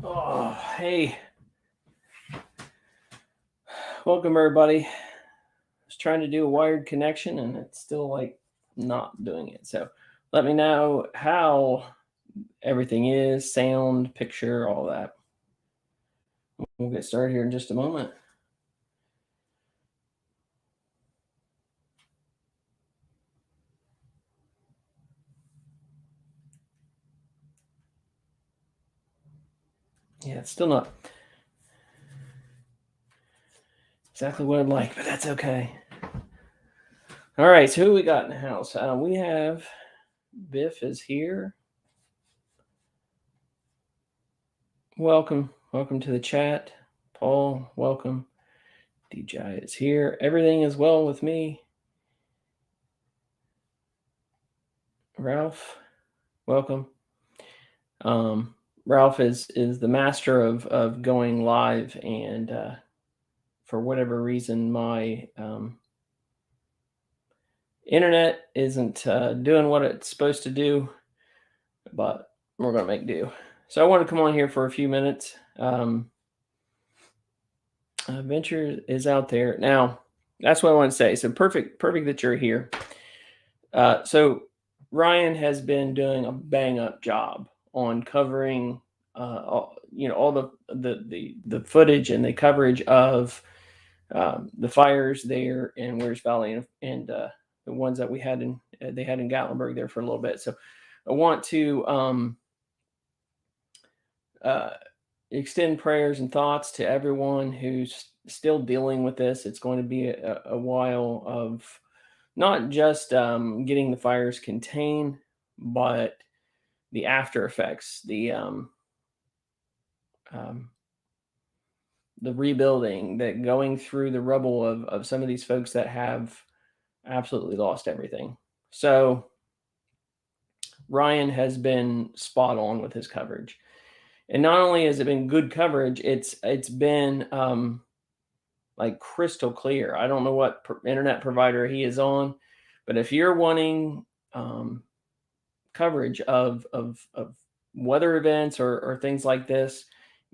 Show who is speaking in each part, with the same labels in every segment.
Speaker 1: Oh, hey, welcome everybody. I was trying to do a wired connection and it's still like not doing it. So let me know how everything is, sound, picture, all that. We'll get started here in just a moment. Yeah, it's still not exactly what I'd like, but that's okay. All right, so who we got in the house? We have Biff is here. Welcome to the chat. Paul, welcome. DJ is here. Everything is well with me. Ralph, welcome. Ralph is the master of going live, and for whatever reason, my internet isn't doing what it's supposed to do, but we're gonna make do. So I want to come on here for a few minutes. Venture is out there now. That's what I want to say. So perfect that you're here. So Ryan has been doing a bang up job on covering, all the footage and the coverage of the fires there in Wears Valley and the ones that we had in they had in Gatlinburg there for a little bit. So I want to uh, extend prayers and thoughts to everyone who's still dealing with this. It's going to be a while of not just getting the fires contained, but the after effects, the rebuilding, that going through the rubble of some of these folks that have absolutely lost everything. So Ryan has been spot on with his coverage, and not only has it been good coverage, it's been like crystal clear. I don't know what internet provider he is on, but if you're wanting coverage of weather events or things like this,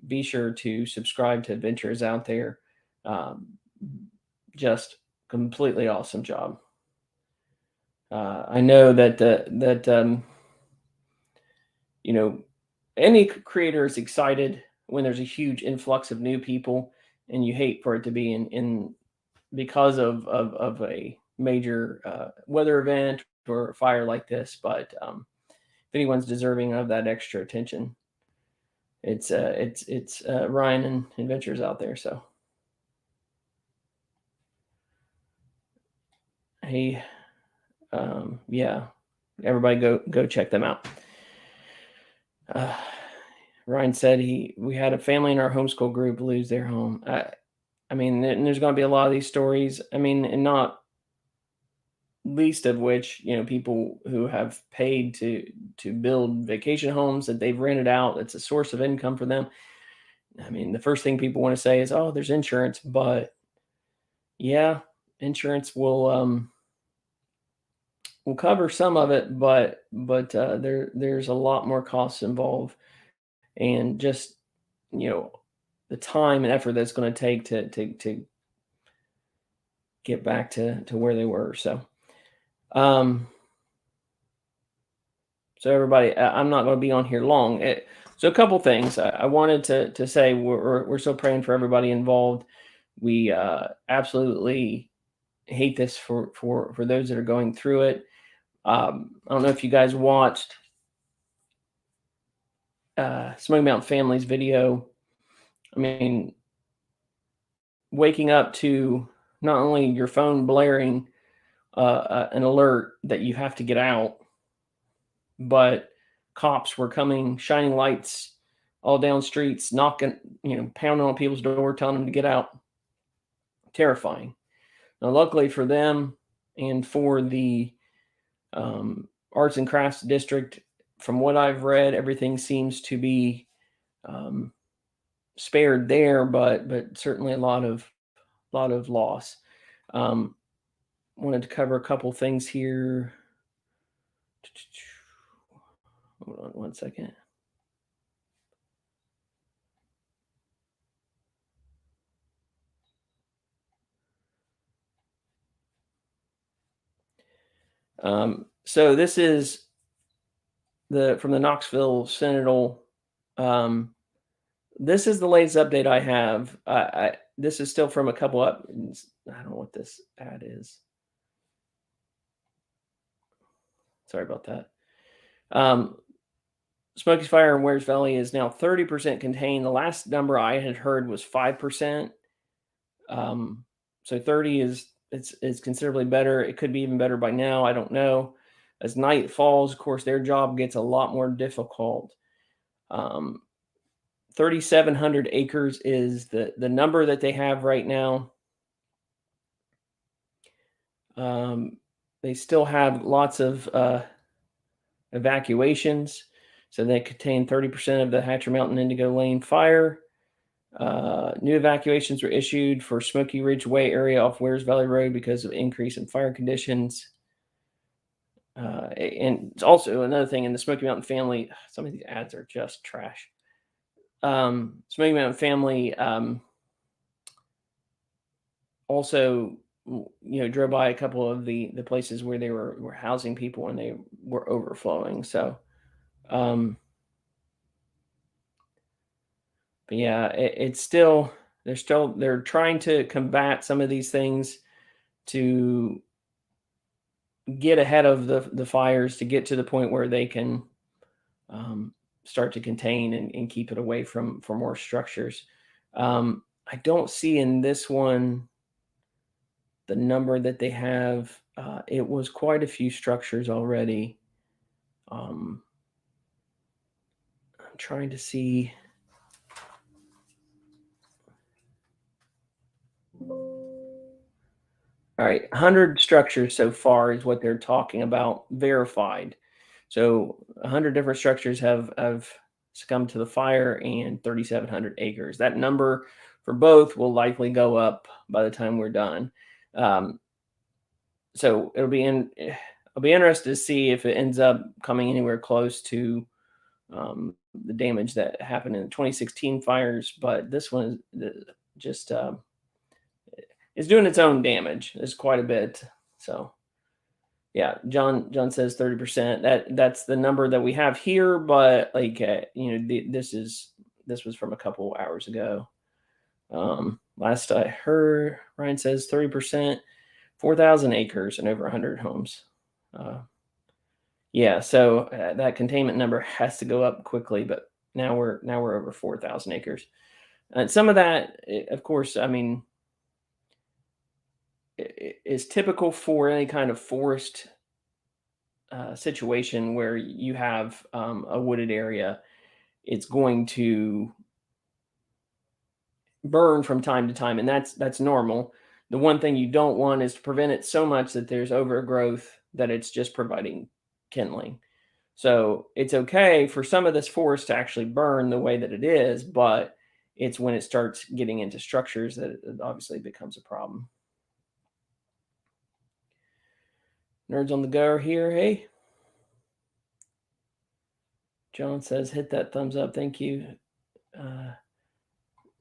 Speaker 1: be sure to subscribe to Adventures Out There. Um, just completely awesome job. I know that any creator is excited when there's a huge influx of new people, and you hate for it to be in because of a major weather event or fire like this. But if anyone's deserving of that extra attention, it's Ryan and Adventures Out There. So hey, yeah, everybody go check them out. Ryan said we had a family in our homeschool group lose their home. I mean, and there's going to be a lot of these stories. I mean, and not least of which, people who have paid to build vacation homes that they've rented out. It's a source of income for them. I mean, the first thing people want to say is, "Oh, there's insurance," but yeah, insurance will cover some of it, but there's a lot more costs involved, and just you know the time and effort that's going to take to get back to where they were. Um, so everybody, I'm not going to be on here long. So a couple things I wanted to say. We're still praying for everybody involved. We absolutely hate this for those that are going through it. I don't know if you guys watched Smoky Mountain Family's video. I mean, waking up to not only your phone blaring an alert that you have to get out, but cops were coming, shining lights all down streets, knocking, pounding on people's door, telling them to get out. Terrifying. Now, luckily for them and for the arts and crafts district, from what I've read, everything seems to be spared there, but certainly a lot of loss. Wanted to cover a couple things here. Hold on one second. So this is from the Knoxville Sentinel. This is the latest update I have. This is still from a couple up. I don't know what this ad is. Sorry about that. Smoky's Fire in Wares Valley is now 30% contained. The last number I had heard was 5%. So 30 is considerably better. It could be even better by now. I don't know. As night falls, of course, their job gets a lot more difficult. 3,700 acres is the number that they have right now. They still have lots of evacuations. So they contain 30% of the Hatcher Mountain Indigo Lane fire. New evacuations were issued for Smoky Ridge Way area off Wares Valley Road because of increase in fire conditions. And it's also another thing in the Smoky Mountain family. Some of these ads are just trash. Smoky Mountain family also, drove by a couple of the places where they were housing people and they were overflowing. So, but yeah, it's still they're trying to combat some of these things to get ahead of the fires, to get to the point where they can start to contain and keep it away from more structures. I don't see in this one the number that they have. It was quite a few structures already. I'm trying to see. All right, 100 structures so far is what they're talking about, verified. So 100 different structures have succumbed to the fire, and 3,700 acres. That number for both will likely go up by the time we're done. So I'll be interested to see if it ends up coming anywhere close to the damage that happened in the 2016 fires. But this one is just is doing its own damage. There's quite a bit. So yeah, John says 30%. That's the number that we have here, but like this was from a couple hours ago. Last I heard, Ryan says 30%, 4,000 acres and over 100 homes. Yeah, so that containment number has to go up quickly, but now we're over 4,000 acres. And some of that, of course, I mean, is typical for any kind of forest situation where you have a wooded area. It's going to burn from time to time, and that's normal. The one thing you don't want is to prevent it so much that there's overgrowth that it's just providing kindling. So it's okay for some of this forest to actually burn the way that it is, but it's when it starts getting into structures that it obviously becomes a problem. Nerds on the go are here. Hey. John says, hit that thumbs up. Thank you.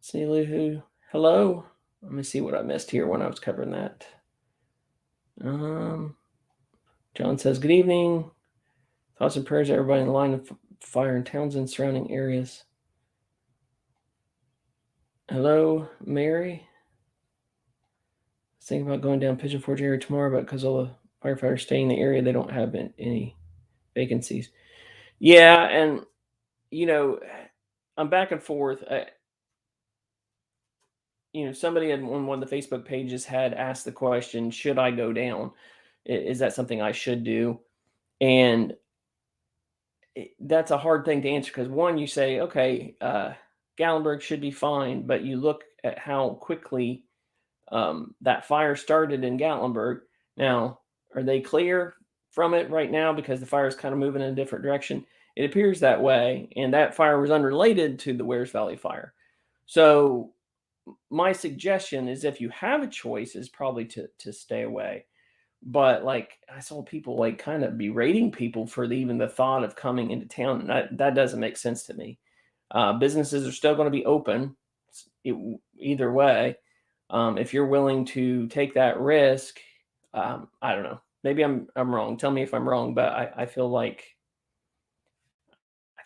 Speaker 1: Sneeluhu, hello. Let me see what I missed here when I was covering that. John says, good evening. Thoughts and prayers to everybody in the line of fire in Townsend surrounding areas. Hello, Mary. Thinking about going down Pigeon Forge area tomorrow, but because all the firefighters stay in the area, they don't have any vacancies. Yeah, and I'm back and forth. Somebody on one of the Facebook pages had asked the question, should I go down? Is that something I should do? And that's a hard thing to answer because one, you say, okay, Gallenberg should be fine, but you look at how quickly that fire started in Gatlinburg. Now, are they clear from it right now because the fire is kind of moving in a different direction? It appears that way, and that fire was unrelated to the Wares Valley fire. So my suggestion is if you have a choice is probably to stay away. But like I saw people like kind of berating people for even the thought of coming into town. And that doesn't make sense to me. Businesses are still going to be open either way. If you're willing to take that risk, I don't know. maybe I'm wrong. Tell me if I'm wrong, but I feel like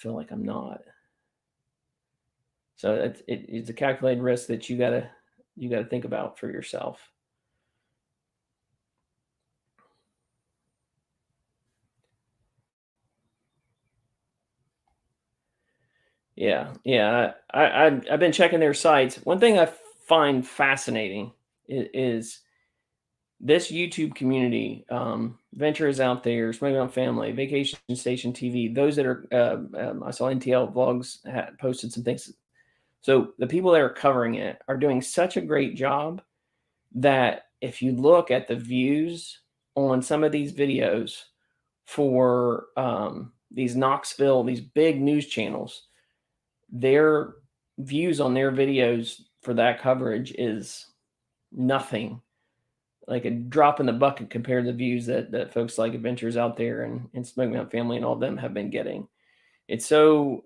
Speaker 1: I'm not. So it's a calculated risk that you gotta think about for yourself. Yeah, yeah. I've been checking their sites. One thing I find fascinating is this YouTube community. Venture is out there, Smoky Mountain Family, Vacation Station TV. Those that are, I saw NTL Vlogs had posted some things. So the people that are covering it are doing such a great job that if you look at the views on some of these videos for these Knoxville, these big news channels, their views on their videos for that coverage is nothing, like a drop in the bucket compared to the views that folks like Adventures Out There and Smoke Mountain Family and all of them have been getting. It's so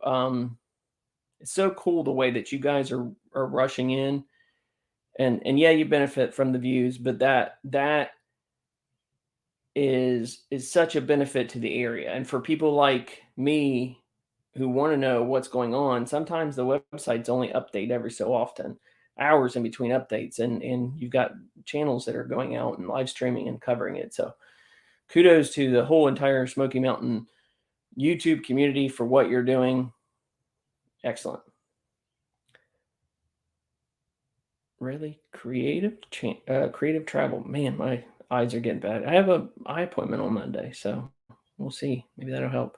Speaker 1: cool the way that you guys are rushing in, and yeah, you benefit from the views, but that is such a benefit to the area. And for people like me who want to know what's going on, sometimes the websites only update every so often, hours in between updates, and you've got channels that are going out and live streaming and covering it. So kudos to the whole entire Smoky Mountain YouTube community for what you're doing. Excellent. Really creative travel. Man, my eyes are getting bad. I have a eye appointment on Monday, so we'll see. Maybe that'll help.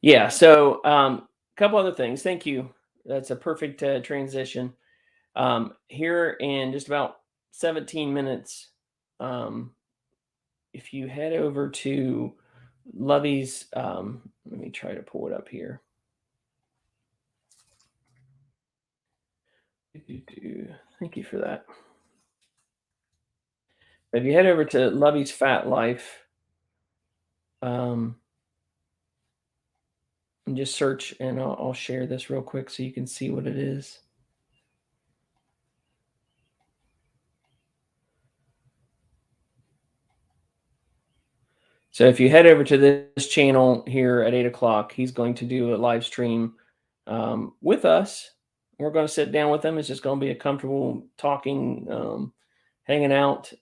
Speaker 1: Yeah. So, a couple other things. Thank you. That's a perfect transition. Here in just about 17 minutes, um, if you head over to Lovey's, let me try to pull it up here. Thank you for that. If you head over to Lovey's Fat Life, um, and just search, and I'll share this real quick so you can see what it is. So if you head over to this channel here at 8 o'clock, he's going to do a live stream with us. We're going to sit down with him. It's just going to be a comfortable talking, hanging out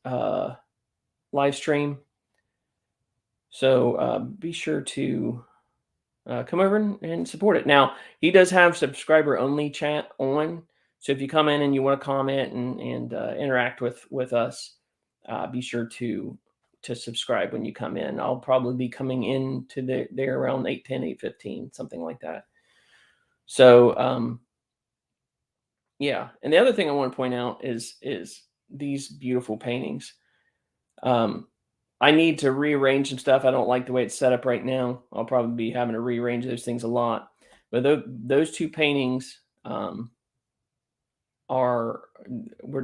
Speaker 1: live stream. So be sure to come over and support it. Now, he does have subscriber only chat on. So if you come in and you want to comment and interact with us, be sure to subscribe when you come in. I'll probably be coming in to there around 8:10, 8:15, something like that. So yeah. And the other thing I want to point out is these beautiful paintings. I need to rearrange some stuff. I don't like the way it's set up right now. I'll probably be having to rearrange those things a lot. But those two paintings were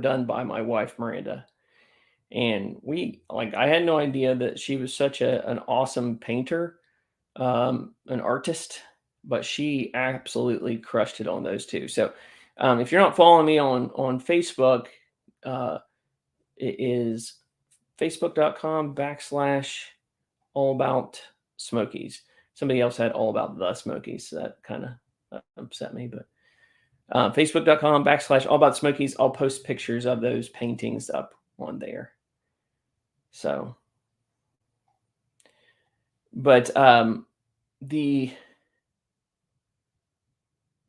Speaker 1: done by my wife Miranda, and I had no idea that she was such an awesome painter, an artist, but she absolutely crushed it on those two. So if you're not following me on Facebook, it is facebook.com/all about Smokies. Somebody else had all about the Smokies, so that kind of upset me. But facebook.com/all about Smokies. I'll post pictures of those paintings up on there. So, but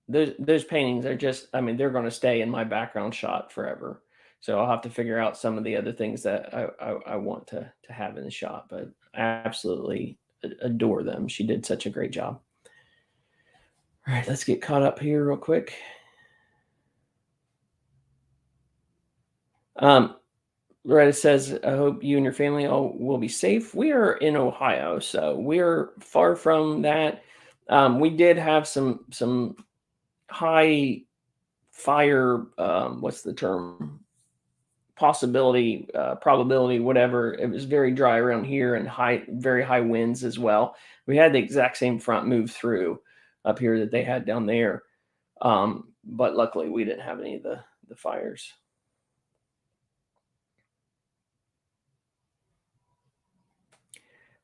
Speaker 1: those paintings are just, I mean, they're going to stay in my background shot forever. So I'll have to figure out some of the other things that I want to have in the shot, but I absolutely adore them. She did such a great job. All right, let's get caught up here real quick. Loretta says, I hope you and your family all will be safe. We are in Ohio, so we're far from that. We did have some high fire, what's the term? Possibility, probability, whatever. It was very dry around here and very high winds as well. We had the exact same front move through up here that they had down there. But luckily we didn't have any of the fires.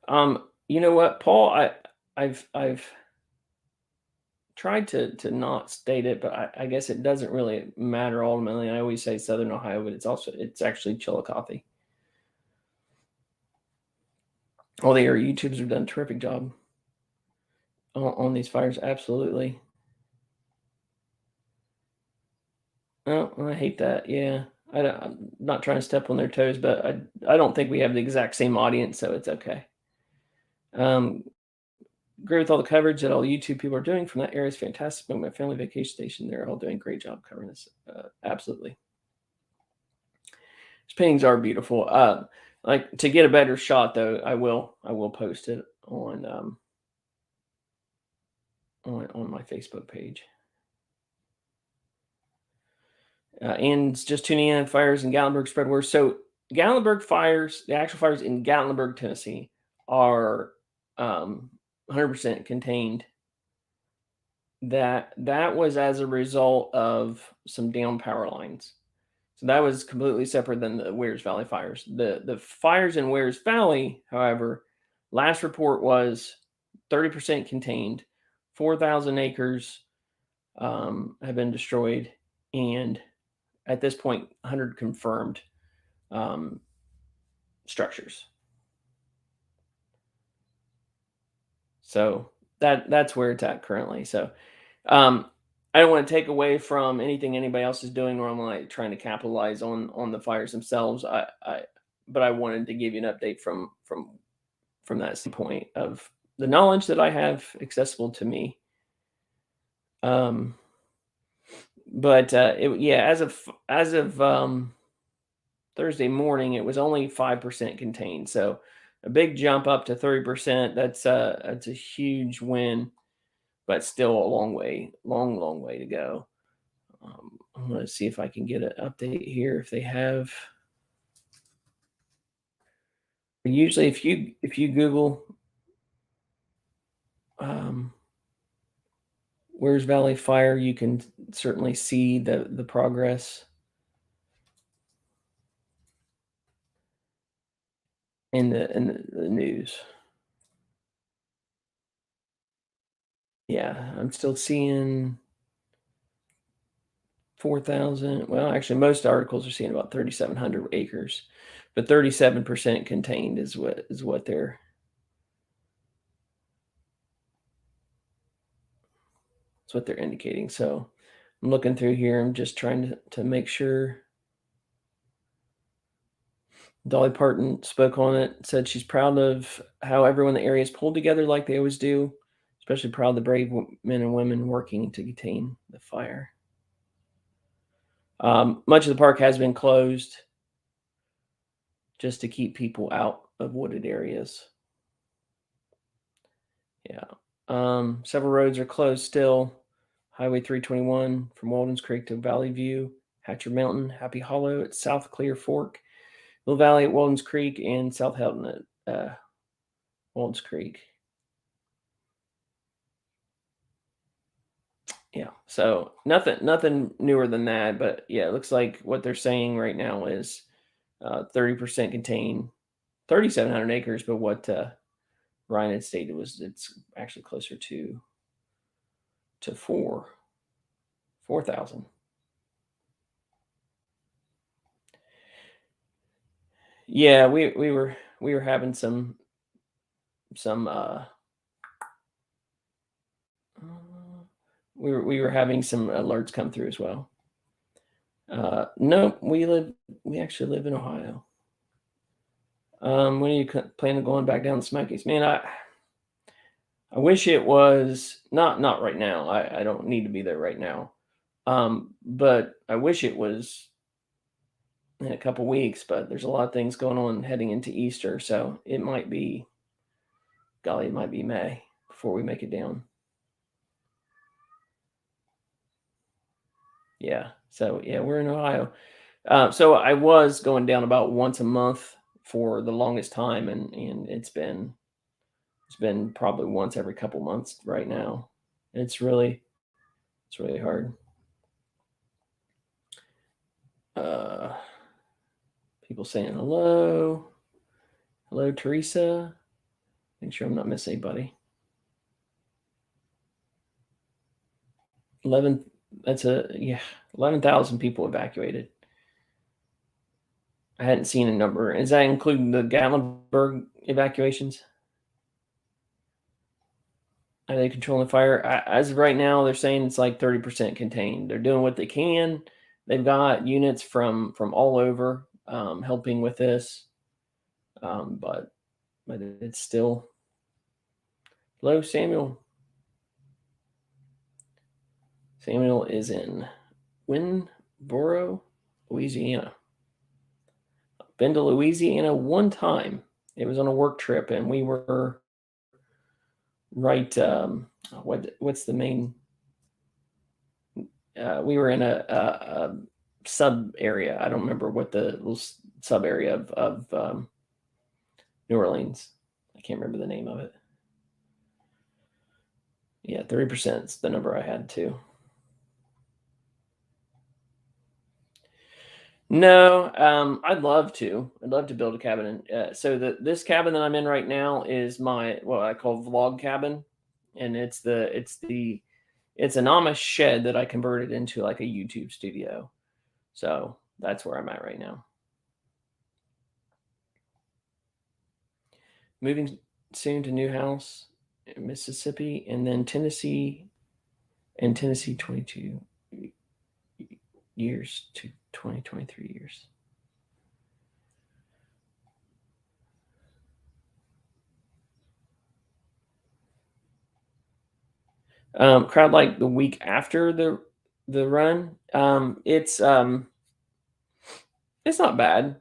Speaker 1: You know what, Paul? I've tried to not state it, but I guess it doesn't really matter ultimately. I always say Southern Ohio, but it's actually Chillicothe. All the area YouTubers have done a terrific job on these fires. Absolutely. Oh, I hate that. Yeah. I'm not trying to step on their toes, but I don't think we have the exact same audience, so it's okay. Um, Agree with all the coverage that all YouTube people are doing from that area is fantastic. But my family vacation station, they're all doing a great job covering this. Absolutely. These paintings are beautiful. Like to get a better shot though, I will post it on my Facebook page. And just tuning in, fires in Gatlinburg spread worse. So Gatlinburg fires, the actual fires in Gatlinburg, Tennessee, are 100% contained. That was as a result of some down power lines. So that was completely separate than the Wears Valley fires. The fires in Wears Valley, however, last report was 30% contained, 4,000 acres have been destroyed, and at this point, 100 confirmed um, structures. So that's where it's at currently. So um, I don't want to take away from anything anybody else is doing, or I'm like trying to capitalize on the fires themselves. But I wanted to give you an update from that standpoint of the knowledge that I have accessible to me. Um, but yeah, as of Thursday morning, it was only 5% contained. So a big jump up to 30%. That's a huge win, but still a long way to go. I'm going to see if I can get an update here if they have. Usually, if you Google um, "Where's Valley Fire," you can certainly see the progress in the news. Yeah, I'm still seeing 4,000. Well, actually, most articles are seeing about 3,700 acres, but 37% contained is what they're indicating. So I'm looking through here. I'm just trying to make sure. Dolly Parton spoke on it, said she's proud of how everyone in the area is pulled together like they always do, especially proud of the brave men and women working to contain the fire. Much of the park has been closed just to keep people out of wooded areas. Yeah. Several roads are closed still. Highway 321 from Walden's Creek to Valley View, Hatcher Mountain, Happy Hollow at South Clear Fork, Mill Valley at Walden's Creek, and South Helton at Walden's Creek. Yeah. So nothing newer than that, but yeah, it looks like what they're saying right now is 30% contained, 3,700 acres, but what Ryan had stated was it's actually closer to 4,000. Yeah, we were having some we were having some alerts come through as well. No, we actually live in Ohio. When are you planning on going back down the Smokies? Man, I wish it was not right now. I don't need to be there right now. But I wish it was in a couple weeks, but there's a lot of things going on heading into Easter, so it might be May before we make it down. Yeah. So yeah, we're in Ohio. So I was going down about once a month for the longest time, and it's been probably once every couple months right now. It's really hard. Uh, People saying hello, hello Teresa. Make sure I'm not missing anybody. 11. That's 11,000 people evacuated. I hadn't seen a number. Is that including the Gatlinburg evacuations? Are they controlling the fire? As of right now, they're saying it's like 30% contained. They're doing what they can. They've got units from all over helping with this, but it's still low. Samuel is in Winboro, Louisiana. Been to Louisiana one time. It was on a work trip, and we were right. What's the main? We were in a sub area. I don't remember what the little sub area of New Orleans. I can't remember the name of it. Yeah, 30% is the number I had too. No, I'd love to. I'd love to build a cabin. So this cabin that I'm in right now is what I call vlog cabin, and it's an Amish shed that I converted into like a YouTube studio. So that's where I'm at right now. Moving soon to new house in Mississippi, and then Tennessee, 22 years to 23 years. Crowd like the week after the run. It's not bad.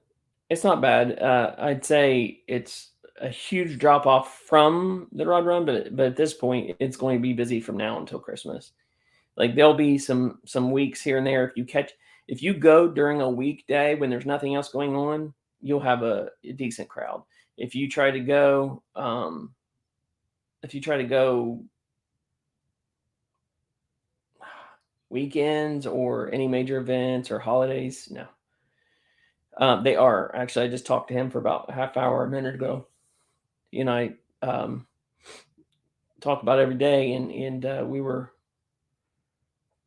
Speaker 1: It's not bad. I'd say it's a huge drop off from the road run, but at this point, it's going to be busy from now until Christmas. Like there'll be some weeks here and there. If you go during a weekday when there's nothing else going on, you'll have a decent crowd. If you try to go, weekends or any major events or holidays, no. They are actually. I just talked to him for about a half hour a minute ago. You know, I talk about every day, and we were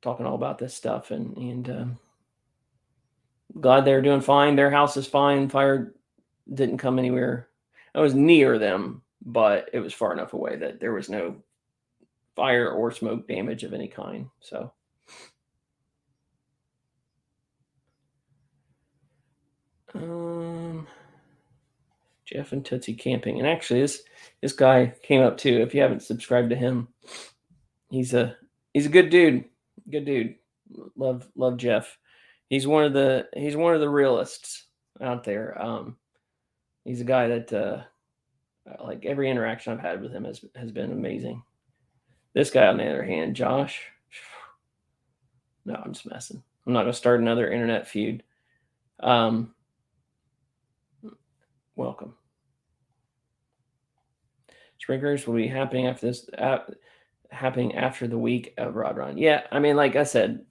Speaker 1: talking all about this stuff, and glad they're doing fine. Their house is fine. Fire didn't come anywhere. I was near them, but it was far enough away that there was no fire or smoke damage of any kind. So, Jeff and Tootsie camping, and actually, this guy came up too. If you haven't subscribed to him, he's a good dude. Good dude. Love Jeff. He's one of the realists out there. He's a guy that like every interaction I've had with him has been amazing. This guy, on the other hand, Josh. No, I'm just messing. I'm not gonna start another internet feud. Welcome. Sprinklers will be happening after this. Happening after the week of Rod Run. Yeah, I mean, like I said,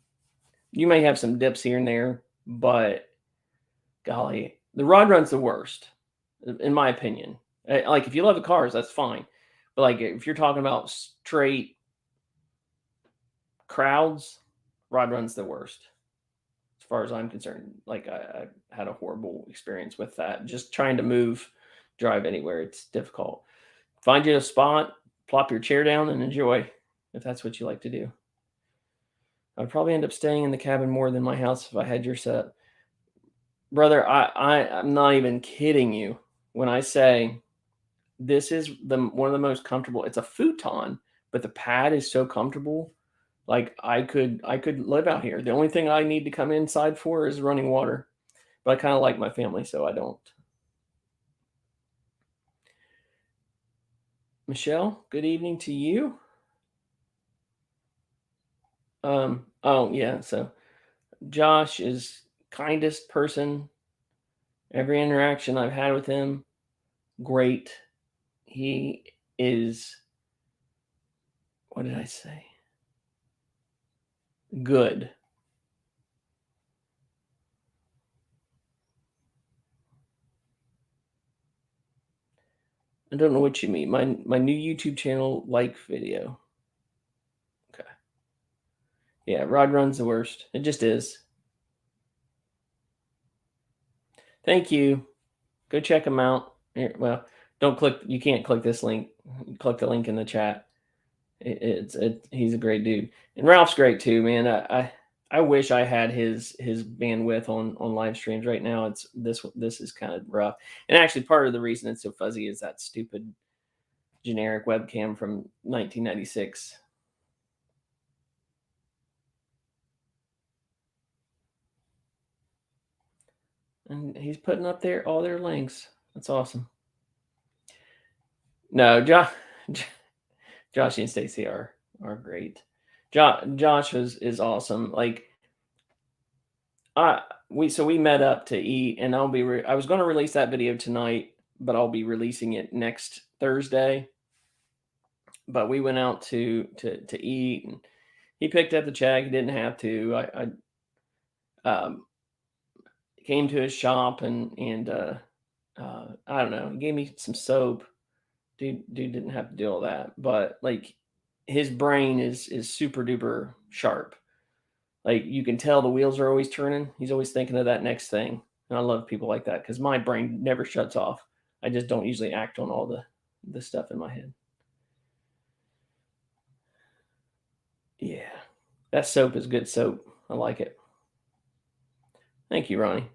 Speaker 1: you may have some dips here and there, but golly, the Rod Run's the worst, in my opinion. Like if you love the cars, that's fine, but like if you're talking about straight crowds, Rod Run's the worst, as far as I'm concerned. Like I had a horrible experience with that. Just trying to drive anywhere, it's difficult. Find you a spot, plop your chair down, and enjoy, if that's what you like to do. I'd probably end up staying in the cabin more than my house if I had your setup. Brother, I'm not even kidding you when I say this is one of the most comfortable. It's a futon, but the pad is so comfortable. Like I could live out here. The only thing I need to come inside for is running water. But I kind of like my family, so I don't. Michelle, good evening to you. Oh yeah, so Josh is kindest person. Every interaction I've had with him, great. He is, what did I say? Good. I don't know what you mean. My new YouTube channel like video. Okay. Yeah, Rod Run's the worst. It just is. Thank you. Go check him out. Here, well, don't click. You can't click this link. Click the link in the chat. He's a great dude, and Ralph's great too, man. I wish I had his bandwidth on live streams right now. It's this is kind of rough, and actually part of the reason it's so fuzzy is that stupid generic webcam from 1996. And he's putting up there all their links. That's awesome. No, Josh and Stacy are great. Josh is awesome. Like we met up to eat, and I was going to release that video tonight, but I'll be releasing it next Thursday. But we went out to eat, and he picked up the check. He didn't have to. I came to his shop and I don't know. He gave me some soap. Dude didn't have to do all that, but like his brain is super duper sharp. Like you can tell the wheels are always turning. He's always thinking of that next thing. And I love people like that because my brain never shuts off. I just don't usually act on all the stuff in my head. Yeah. That soap is good soap. I like it. Thank you, Ronnie.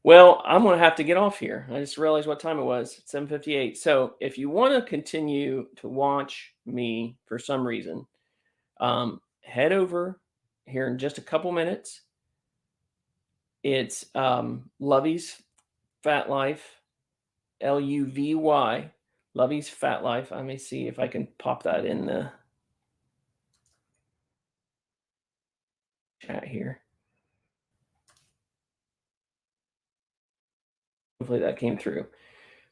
Speaker 1: Well, I'm going to have to get off here. I just realized what time it was. It's 7:58. So if you want to continue to watch me for some reason, head over here in just a couple minutes. It's Lovey's Fat Life, Luvy, Lovey's Fat Life. Let me see if I can pop that in the chat here. Hopefully that came through.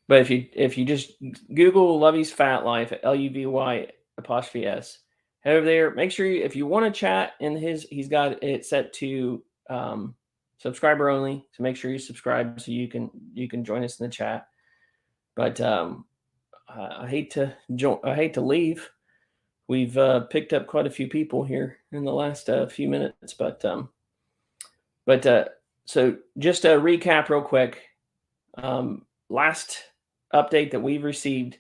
Speaker 1: But if you just Google Lovey's Fat Life, Luvy''S, head over there. Make sure if you want to chat in he's got it set to subscriber only. So make sure you subscribe so you can join us in the chat. But I hate to leave. We've picked up quite a few people here in the last few minutes, but so just a recap real quick. Last update that we've received,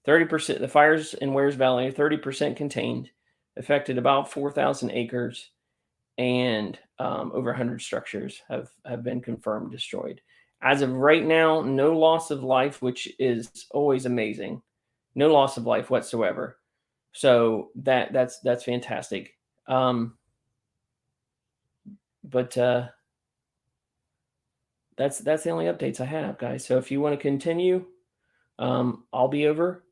Speaker 1: 30%, the fires in Wares Valley, 30% contained, affected about 4,000 acres, and over 100 structures have been confirmed destroyed. As of right now, no loss of life, which is always amazing. No loss of life whatsoever. So that's fantastic. But that's the only updates I have, guys. So if you want to continue, I'll be over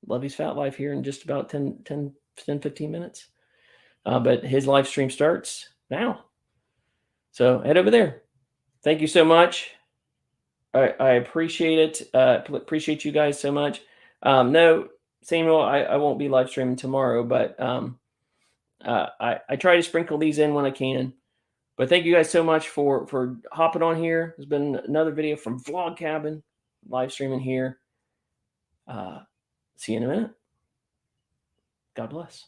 Speaker 1: Lovey's Fat Life here in just about 10, 15 minutes. But his live stream starts now. So head over there. Thank you so much. I appreciate it. Appreciate you guys so much. No, Samuel, I won't be live streaming tomorrow, but I try to sprinkle these in when I can. But thank you guys so much for hopping on here. There's been another video from Vlog Cabin, live streaming here. See you in a minute. God bless.